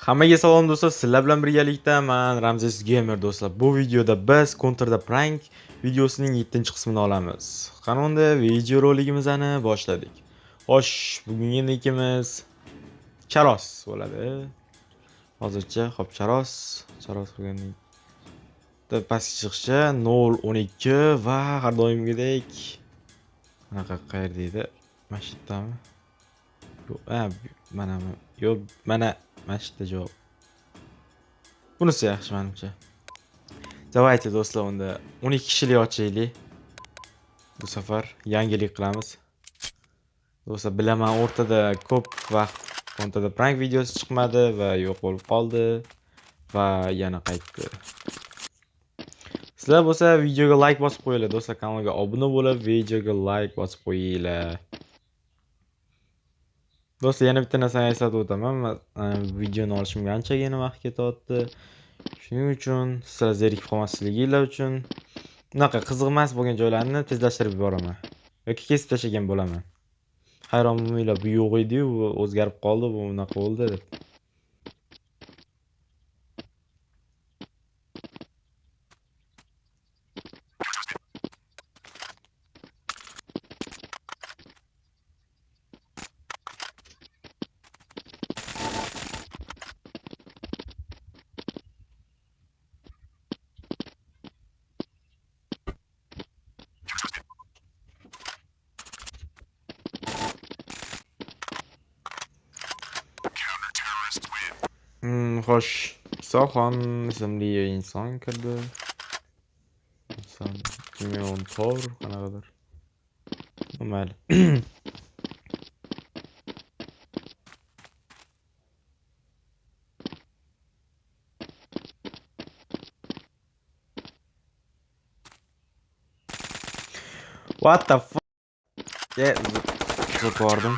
Hammaga salom do'stlar, sizlar bilan birgalikda men Ramzes Gamer do'stlar. Bu videoda biz Counter'da prank videosining 7-qismini olamiz. Qanunda video roligimizni boshladik. Xo'sh, bugungi nikimiz Charos bo'ladi. Hozircha xo'p Charos qilganning pastga chiqishi 012 va har doimgidek qanaqa qayerda edi? Masjidami? Yo'q, mana masjidda javob. Bunisi yaxshi menimcha. Давайте do'stlar, unda 12 kishilik ochaylik. Bu safar yangilik qilamiz. Do'stlar, bilaman o'rtada ko'p vaqt Counter'da prank videosi chiqmadi va yo'q bo'lib qoldi va yana qaytdi. Sizlar bo'lsa videoga like bosib qo'yinglar do'stlar, kanalga obuna bo'lib, videoga like bosib qo'yinglar. Do'stlar, yana bitta narsani eslatib o'taman. Videoni olishimga anchagina vaqt ketyapti. Shuning uchun sizlar zerikib qolmasliginglar uchun bunaqa qiziq emas bo'lgan joylarni tezlashtirib yuboraman yoki kesib tashlagan bo'laman. Hayron bo'lmanglar, bu yo'q edi-yu, o'zgarib qoldi, bu bunaqa bo'ldi deb. Xo'sh, Soxon ismli inson kirdi. Inson 2014 qanaqadir. Mayli. What the fuck? Zo'rdim.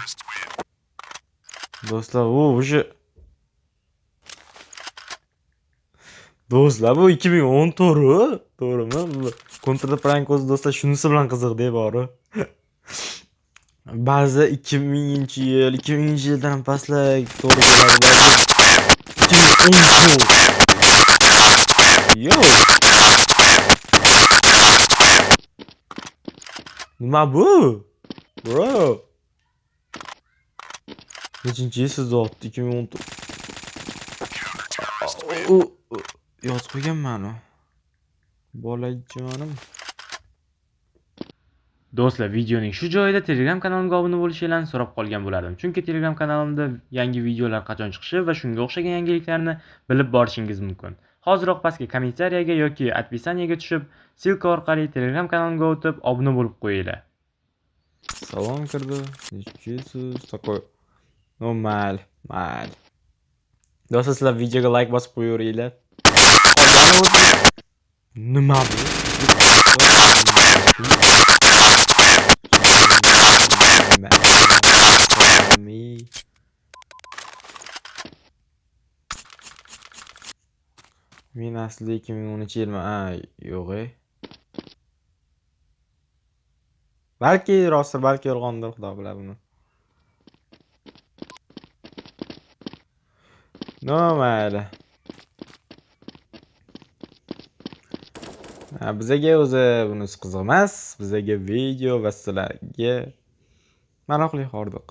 Do'stlar, o'sha do'stlar, bu 2014, to'g'rimi? Counter'da prank o'zi do'stlar shunisi bilan qiziqda bori. Ba'zi 2000-yil, 2000-yildan ham pastlak to'g'ri bo'ladi. 2010. Yo. Nima bu? Bro. Nechinchi yil o'tdi? 2014. Yozib qo'yganman u. Bolajonim. Do'stlar, videoning shu joyida Telegram kanalimga obuna bo'lishingizni so'rab qolgan bo'lardim. Chunki Telegram kanalimda yangi videolar qachon chiqishi va shunga o'xshagan yangiliklarni bilib borishingiz mumkin. Hoziroq pastga kommentariyaga yoki описаниеga tushib, silka orqali Telegram kanalimga o'tib obuna bo'lib qo'yinglar. Salom kirdi. Nechisiz такой normal. Do'stlar, sizlar videoga like bosib qo'yaveringlar. Nima bu? Men asli 2013 yilman. Yo'q. Balki rostdir, balki yolg'ondir, xudo biladi buni. Mayli. Bizaga o'zi bunisi qiziq emas. Bizaga video va sizlarga maroqli hordiq.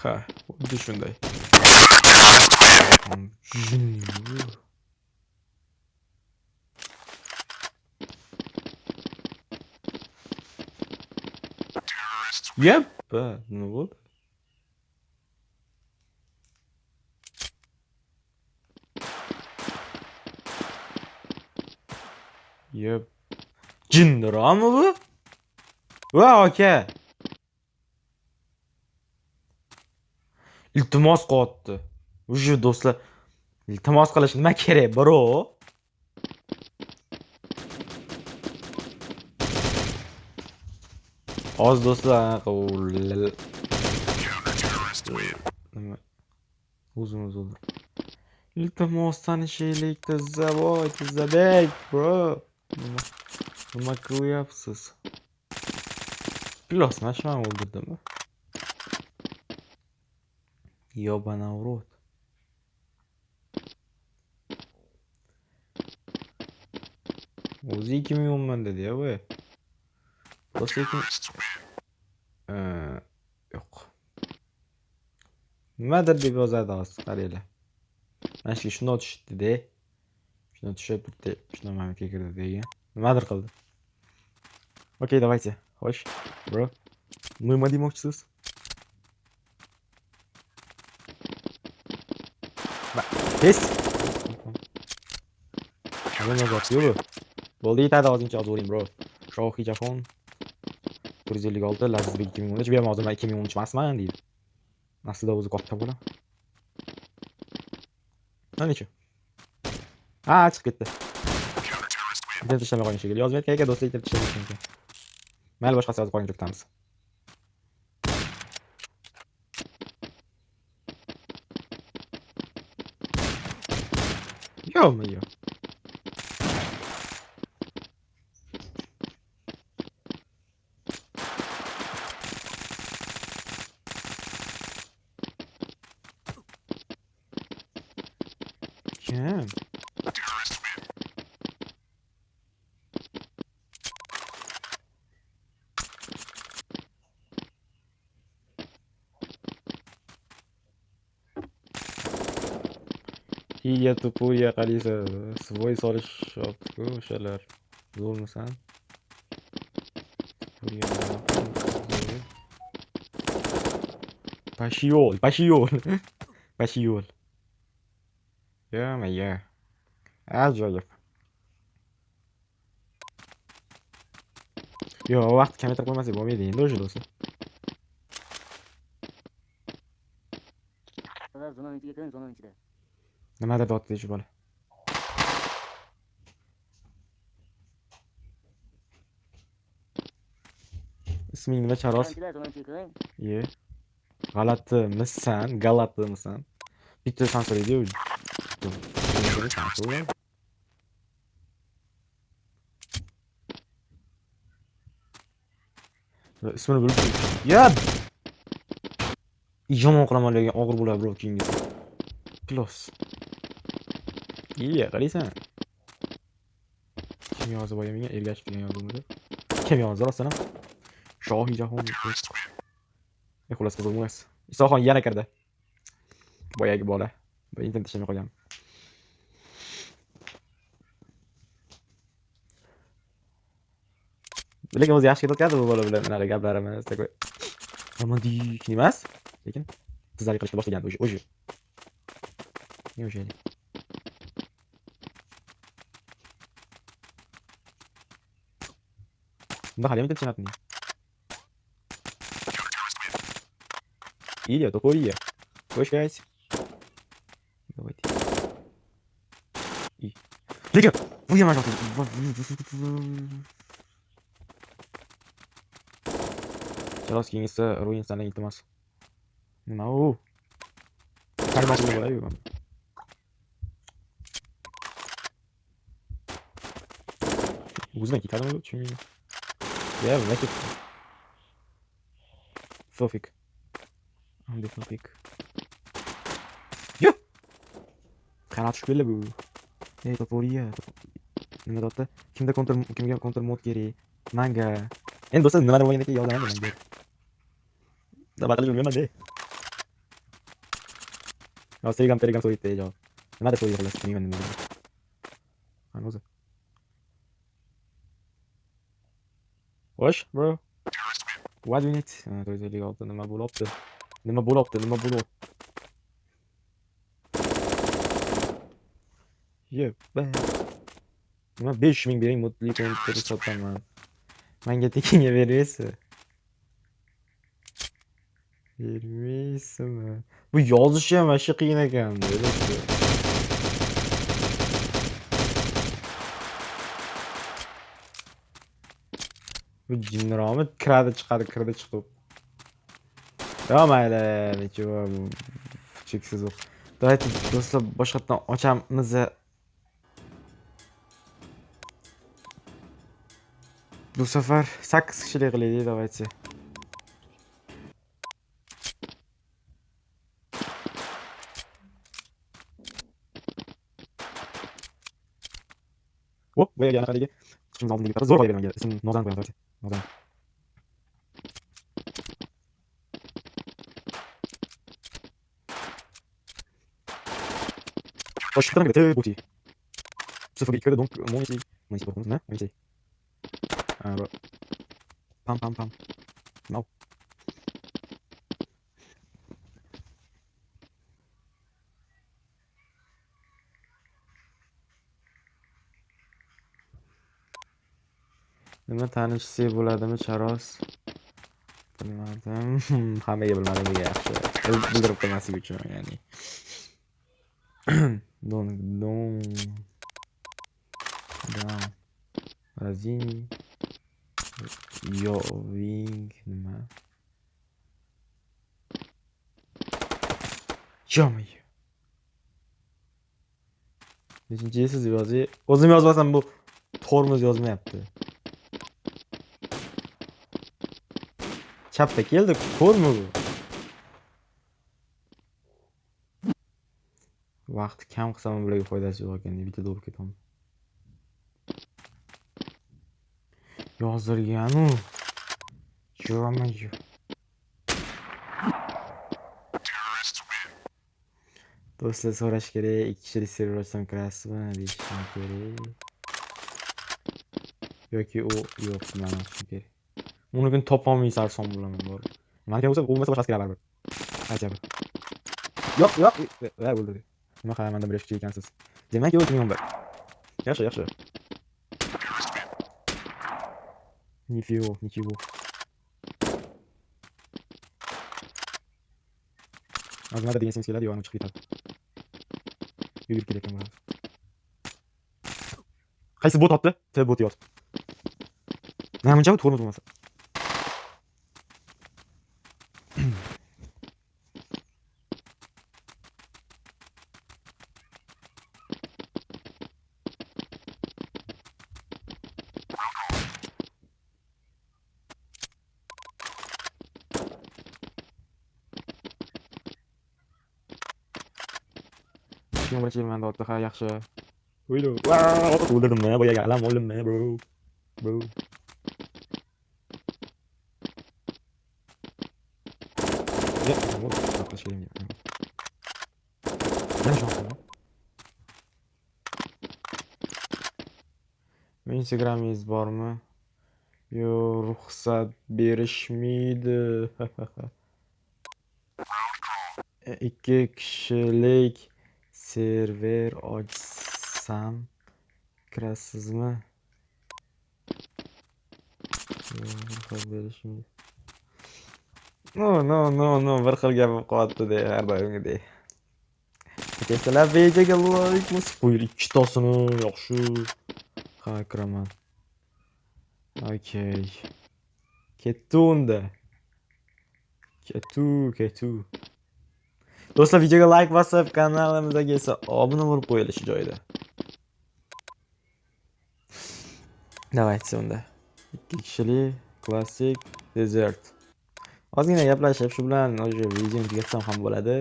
Ha, xuddi shunday. Yep, nima bo'ldi? Yep. Jindirami bu? Va aka. Iltimos qilyapti. O'sha do'stlar, iltimos qilish nima kerak, bro? Hozir do'stlar, nima? O'zimiz o'ldir. Iltimos tanishaylik, tezabek, bro. Nima qilyapsiz? Pilos nashman o'ldirdimi? Yo'bana urut. O'zi 2010 dedi ya bu. Do'st lekin yo'q. Nimadir deb yozadi hozir qaranglar. Mana shu shuni otishdi-da. Shuni tushib bitta shuni mamlakatga kirdi degan. Nimadir qildi. Okey, давайте. Xo'sh, bro. Nima demoqchisiz? Test. Nima yozayapti bu? Bo'ldi, yetadi hozircha o'zing bro. Shohijahon 156 Lazizbek 2013. Bu ham hozir 2013 emasman deydi. Aslida o'zi katta bola. Mana necha? Ha, chiqib ketdi. Internet ishlamay qolgan shekilli. Yozmayotgan ekan do'stlar, internet ishlamayotgan ekan. Mayli, boshqasi yozib qo'ying, kutamiz. Ё-моё. Kim? Iya tupuriya qaraysa, svoy solishyapti-ku o'shalar. Zo'rmisan? Pashiyol, pashiyol. Pashiyol. Ё-моё. Ajoyib. Yo, vaqt kamaytirib qo'ymasak bo'lmaydi endi o'sha do'stlar. Zonaning ichiga kiring, zonaning ichida. Nimadir deyapti shu bola. Isming nima Charos? Zonaning ichiga kiring. Ye. G'alatimisan? Galatimisan? Bitta sanso'raydi-yu. Ismini bilib. Ya. Yomon qilaman lekin og'ir bo'ladi bro keyingi. Plus. Iya, qaraysan. Kim yozib qo'yamigan Ergashev degan yozuvimda. Kim yozdi rostdan ham? Shohijahon. Xullas qizil emas. Isoxon yana kirdi. Boyagi bola. Bu internet ishlamay qolgan. Lekin o'zi yaxshi ketayotgandi bu bola bilan unaqa gaplarimiz. Romantik emas, lekin qizlarga qilishni boshlagandi o'sha. Неужели? Bunda hali ham internet ishlamabdi. Или тупория. Хочешь сказать? Давайте. И. Lekin bu ham mana Charos kengisi Ruinsdan iltimos. Nima u? Qarmoqli bo'layu. O'zidan ketadimi bu? Tushunmayman. Ya, nima ketdi? Sofik. Andi Sofik. Yo! Qanot tushib keldi bu. Ey, toporiya. Nima deyapti? Kimga counter mod kerak? Manga. Endi do'stlar nima deb o'ynagan yozaman manga. Nima qilib bilmayman-da. Telegram so'yibdi javob. Nima deb so'ydi xolos, bilmayman nima. Qani o'zi. Xo'sh, bro. What do you need? 456 nima bo'libdi? Nima bo'libdi? Yep. Nima 5000 bering modli kompyuter sotaman. Menga tekinga bermaysiz. Bermaysizmi? Bu yozish ham asha qiyin ekan. Bu jinniromi kiradi chiqib. Yo mayli, nechava bu cheksiz o'q. Давайте do'stlar boshqatdan ochamiz. Bu safar 8 kishilik qilaylik, давайте. hop bu yerga anaqaligi chiqishimiz oldingi taraf zo'r qo'yavermanga ism Nozan qo'yamiz Nozan. Boshqalarga tez bo'ti. 0-2 donc mon ici. Mon ici pour nous, ici. Alors pam pam pam. No. Nima tanishsa bo'ladimi charos? Bilmadim. Hammaga bilmadim yaxshi. Bildirib qo'ymaslik uchun ya'ni. Don down. Razini. Yoving nima? Jo'miy. Nechinchi siz yozyapsiz? O'zim yozmasam bu tormoz yozmayapti. Chapda keldi, ko'rmi bu? Vaqt kam qilsam bularga foydasi yo'q ekan, bitta bo'lib ketaman. Yozdirgan-u. Jo'miy. Do'stlar so'rash kerak, ikki kishilik server ochsam kirasizmi deyishim kerak. Yoki u yo'q, mana shu kerak. Uni kun topolmaysiz arson bo'laman bor. Menga bo'lsa, bo'lmasa boshqasi kelar baribir. Ajab. Yo'q, va o'ldirdi. Nima qilay, menda bir kuchi ekansiz. Demak, yo'q 2011. Yaxshi. Nичего. Azmada degan sens keladi, yo'q, chiqib ketadi. Yugurib kelayotgan bo'lamiz. Qaysi bot otdi? T bot yoz. Namuncha bu to'g'ri bo'lmasa. Kim birinchi menda otdi, ha yaxshi. O'ylo. O'ldirdimmi? Boyaga alam o'ldimmi, bro. Instagramingiz bormi? Yo'q, ruxsat berishmaydi. 2 kishilik server ochsam kirasizmi? Ruxsat berishmaydi. No, bir xil gap bo'lib qolibdi-da, har doimgidek. Kesalar videoga like bosib qo'ying, ikkitasini yaxshi. Ha, kiraman. Okay. Ketdi unda. Ketu. Do'stlar, videoga like bosib, kanalimizga esa obuna bo'lib qo'yilishi joyida. Давайте unda. 2 kishilik klassik desert. Ozgina gaplashib, shu bilan o'sha videoni tugatsam ham bo'ladi.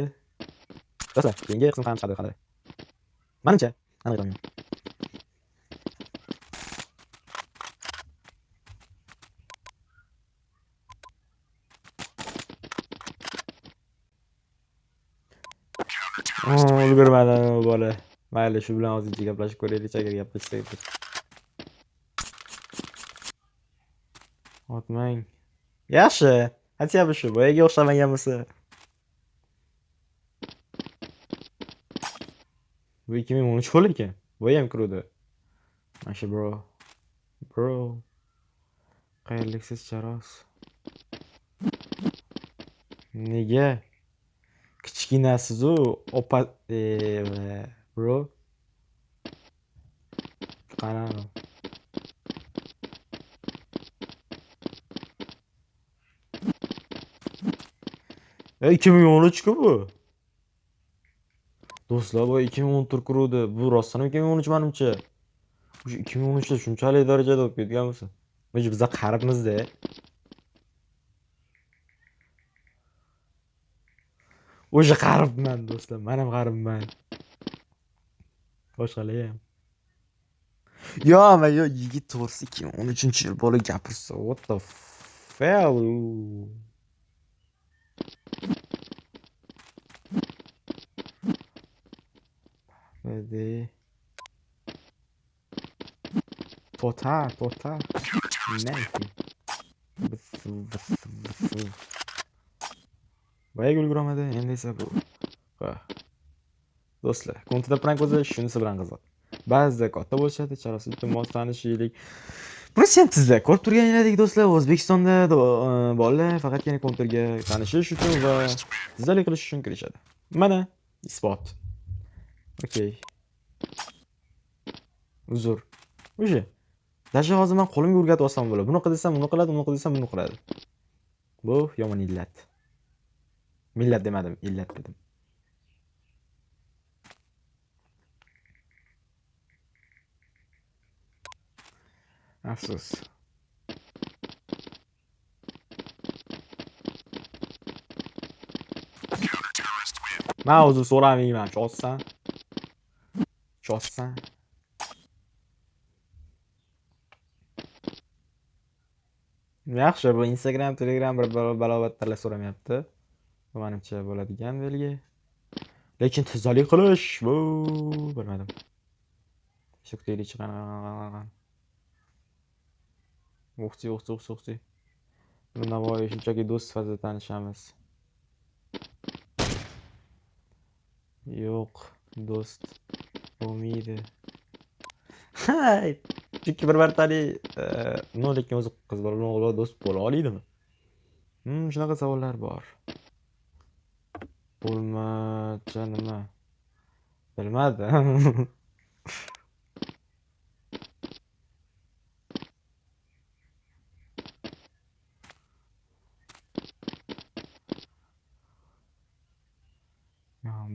Do'stlar, keyingi qism ham chiqadi hali. Menimcha, aniq aytaman. Ulgurmadim bola. Mayli, shu bilan ozgina gaplashib ko'raylik, agar gaplashsak. Otmang. Yaxshi. Хотя бы shu boyaga o'xshamagan bo'lsa. Bu 2013 qo'l ekan. Bu ham kiruvdi. Masha bro. Qayerliksiz charos? Nega? Kichkinasiz-u, opa bro. Qara. 2013 ku bu. Do'stlar, bu 2014 kiruvdi. Bu rostdan 2013 menimcha. O'sha 2013 da shunchalik darajada o'tib ketgan bo'lsa. Biz qaribmiz-da. O'sha qaribman do'stlar, men ham qaribman. Boshqalar ham. Yo, men yo yigit to'g'risi 2013-yil bola gapirsa, what the hell? Hadi. Tota. Neyse. Voy ulgurmadi, endi esa bu. Ha. Do'stlar, kontrda prank bo'lsa, shunisi bilan qiziq. Ba'zida katta bo'lishadi, charasi uchun mos tanishishlik. Buni ham sizlar ko'rib turganingizdek do'stlar, O'zbekistonda bolalar faqatgina kontrga tanishish uchun va zalik qilish uchun kirishadi. Mana isbot. Okey. Uzr. O'sha. Dasha hozir men qo'limga o'rgatib olsam bo'ladi. Buni qilsam, buni qiladi, buni qilsam, buni qiladi. Bu yomon illat. Millat demadim, illat dedim. Afsus. Men o'zi so'ramayman, chossan. Yaxshi, bu Instagram, Telegram bir balobatlarlar so'ramayapti. Bu menimcha bo'ladigan belgi. Lekin tezalik qilish bu bilmadim. Shukdeli chiqqan. O'xti. Navoiy shunchaki do'st sifatida tanishamiz. Yo'q, do'st bo'lmaydi. Hay, chunki bir martalik lekin o'zi qiz bola bilan o'g'il do'st bo'la oladimi? Shunaqa savollar bor. Bo'lmacha nima? Bilmadim.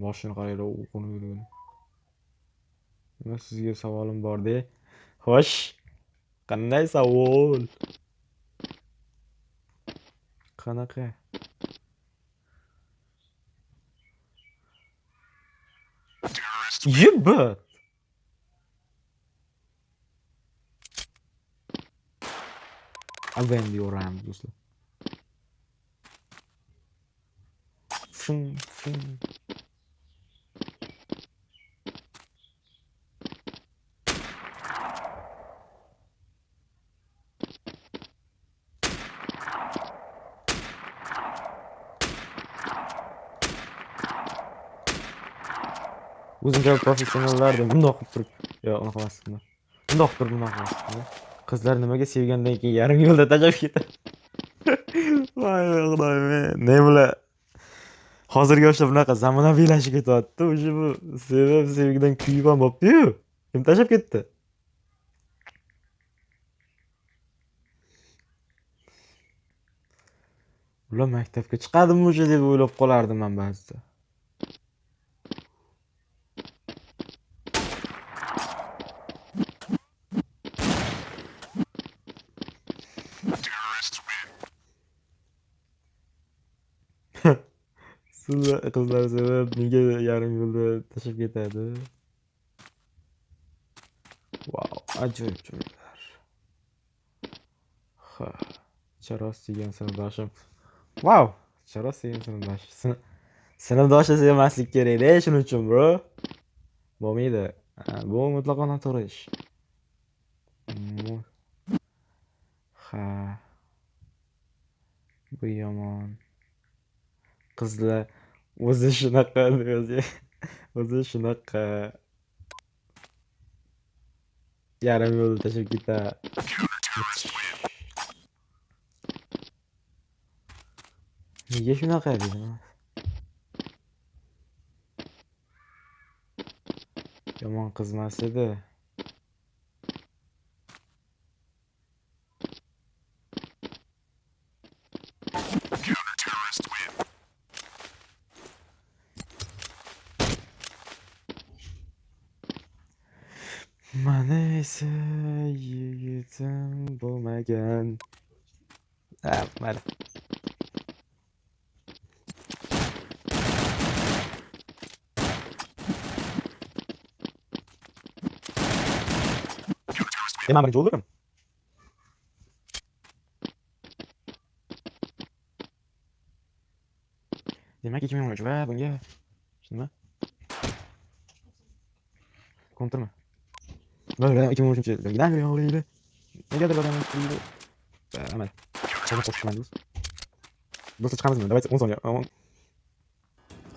Boshini qaraylar, o'qini. Men sizga savolim bor-da. Xo'sh. Qanday savol? Qanaqa? Yibbat. Avendi yoram do'stlar. Fing. O'zim kabi professionallardan bundoq qilib turib, yo, unaqa emas. Bundoq turib, bunaqa. Qizlar nimaga sevgandan keyin yarim yo'lda tashlab ketadi? Voy xudoyim, ne bular? Hozirgi yoshlar bunaqa zamonaviylashib ketyapti. O'sha bu sevgidan kuyib ham bo'libdi-yu. Kim tashlab ketdi? Ular maktabga chiqadimi o'sha deb o'ylab qolardim men ba'zida. Qizlar sevib nega yarim yo'lda tashlab ketadi? Wow, ajoyib jumlalar. Ha, charos degan sinfdoshim. Wow, charos degan sinfdoshim. Sinfdoshni sevmaslik kerak-da, shuning uchun, bro. Bo'lmaydi. Bu mutlaqo noto'g'ri ish. Ha. Bu yomon. Qizlar o'zi shunaqa. Yarim yo'lda tashlab ketadi. Nega shunaqa dedim? Yomon qizmas edi. Mana esa yigitim bo'lmagan. Mayli. Men birinchi o'ldirdim. Demak 2013 va bunga nima? Kontrmi? Böyle 2013 gidan yo'qlaydi. Negadir odam deydi. Amal. Qo'shib qo'shishman do'st. Do'stlar chiqamizmi? Давайте 10 soniya.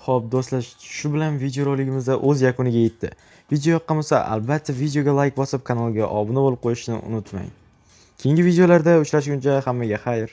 Xo'p, do'stlar, shu bilan video roligimiz o'z yakuniga yetdi. Video yoqqan bo'lsa, albatta videoga like bosib, kanalga obuna bo'lib qo'yishni unutmang. Keyingi videolarda uchrashguncha hammaga xayr.